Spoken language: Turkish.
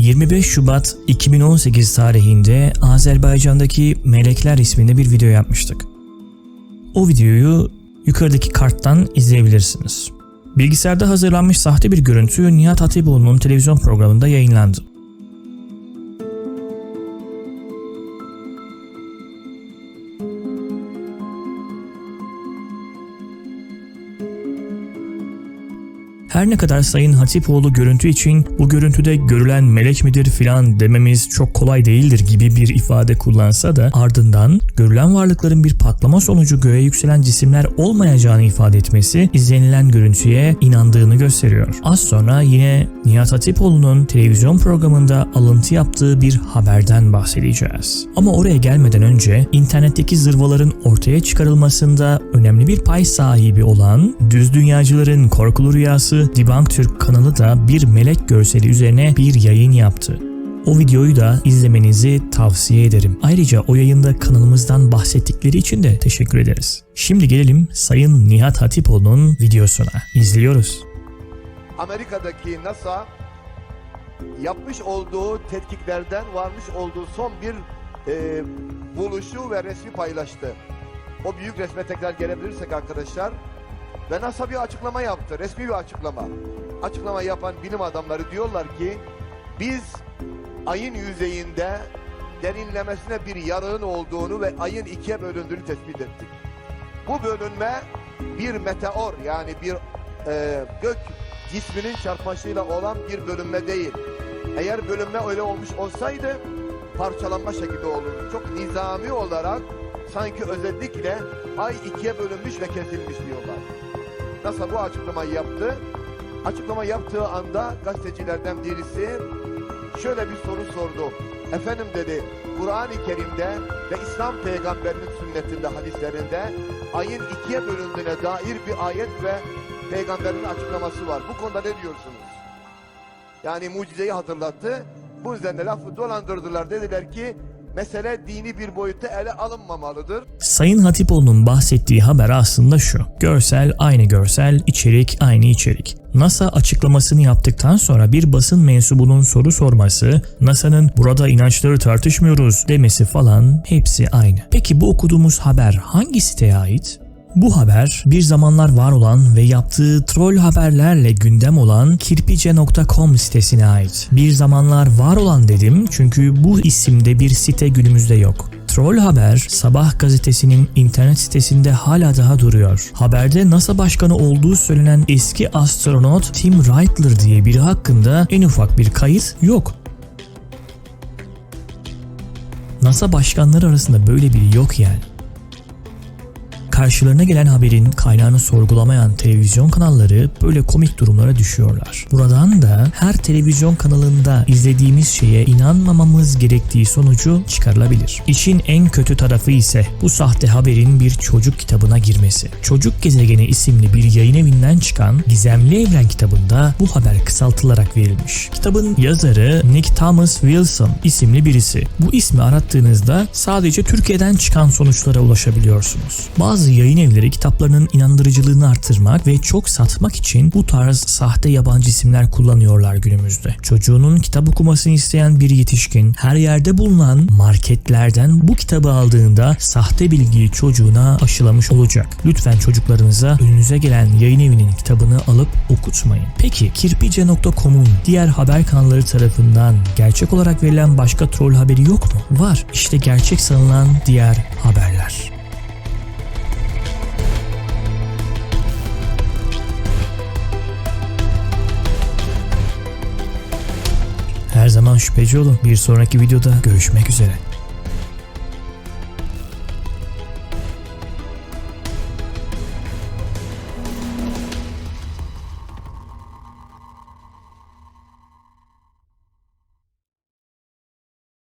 25 Şubat 2018 tarihinde Azerbaycan'daki Melekler isminde bir video yapmıştık. O videoyu yukarıdaki karttan izleyebilirsiniz. Bilgisayarda hazırlanmış sahte bir görüntü Nihat Hatipoğlu'nun televizyon programında yayınlandı. Her ne kadar Sayın Hatipoğlu görüntü için bu görüntüde görülen melek midir filan dememiz çok kolay değildir gibi bir ifade kullansa da ardından görülen varlıkların bir patlama sonucu göğe yükselen cisimler olmayacağını ifade etmesi izlenilen görüntüye inandığını gösteriyor. Az sonra yine Nihat Hatipoğlu'nun televizyon programında alıntı yaptığı bir haberden bahsedeceğiz. Ama oraya gelmeden önce internetteki zırvaların ortaya çıkarılmasında önemli bir pay sahibi olan Düz Dünyacıların Korkulu Rüyası Debunk Türk kanalı da bir melek görseli üzerine bir yayın yaptı. O videoyu da izlemenizi tavsiye ederim. Ayrıca o yayında kanalımızdan bahsettikleri için de teşekkür ederiz. Şimdi gelelim Sayın Nihat Hatipoğlu'nun videosuna. İzliyoruz. Amerika'daki NASA yapmış olduğu tetkiklerden varmış olduğu son bir buluşu ve resmi paylaştı. O büyük resme tekrar gelebilirsek arkadaşlar. Ve NASA bir açıklama yaptı, resmi bir açıklama. Açıklama yapan bilim adamları diyorlar ki biz ayın yüzeyinde derinlemesine bir yarığın olduğunu ve ayın ikiye bölündüğünü tespit ettik. Bu bölünme bir meteor yani bir gök cisminin çarpmasıyla olan bir bölünme değil. Eğer bölünme öyle olmuş olsaydı parçalanma şekilde olurdu. Çok nizami olarak sanki özellikle ay ikiye bölünmüş ve kesilmiş diyorlar. NASA bu açıklamayı yaptı. Açıklama yaptığı anda gazetecilerden birisi şöyle bir soru sordu. Efendim dedi, Kur'an-ı Kerim'de ve İslam peygamberinin sünnetinde, hadislerinde ayın ikiye bölündüğüne dair bir ayet ve peygamberin açıklaması var. Bu konuda ne diyorsunuz? Yani mucizeyi hatırlattı. Bu yüzden de lafı dolandırdılar. Dediler ki mesele dini bir boyutta ele alınmamalıdır. Sayın Hatipoğlu'nun bahsettiği haber aslında şu. Görsel aynı görsel, içerik aynı içerik. NASA açıklamasını yaptıktan sonra bir basın mensubunun soru sorması, NASA'nın burada inançları tartışmıyoruz demesi falan hepsi aynı. Peki bu okuduğumuz haber hangi siteye ait? Bu haber bir zamanlar var olan ve yaptığı troll haberlerle gündem olan kirpice.com sitesine ait. Bir zamanlar var olan dedim çünkü bu isimde bir site günümüzde yok. Troll Haber, Sabah gazetesinin internet sitesinde hala daha duruyor. Haberde NASA başkanı olduğu söylenen eski astronot Tim Wrightler diye biri hakkında en ufak bir kayıt yok. NASA başkanları arasında böyle biri yok yani. Karşılarına gelen haberin kaynağını sorgulamayan televizyon kanalları böyle komik durumlara düşüyorlar. Buradan da her televizyon kanalında izlediğimiz şeye inanmamamız gerektiği sonucu çıkarılabilir. İşin en kötü tarafı ise bu sahte haberin bir çocuk kitabına girmesi. Çocuk Gezegeni isimli bir yayın evinden çıkan Gizemli Evren kitabında bu haber kısaltılarak verilmiş. Kitabın yazarı Nick Thomas Wilson isimli birisi. Bu ismi arattığınızda sadece Türkiye'den çıkan sonuçlara ulaşabiliyorsunuz. Bazı yayın evleri kitaplarının inandırıcılığını artırmak ve çok satmak için bu tarz sahte yabancı isimler kullanıyorlar günümüzde. Çocuğunun kitap okumasını isteyen bir yetişkin her yerde bulunan marketlerden bu kitabı aldığında sahte bilgiyi çocuğuna aşılamış olacak. Lütfen çocuklarınıza önünüze gelen yayın evinin kitabını alıp okutmayın. Peki kirpice.com'un diğer haber kanalları tarafından gerçek olarak verilen başka troll haberi yok mu? Var. İşte gerçek sanılan diğer haberler. Her zaman şüpheci olun. Bir sonraki videoda görüşmek üzere.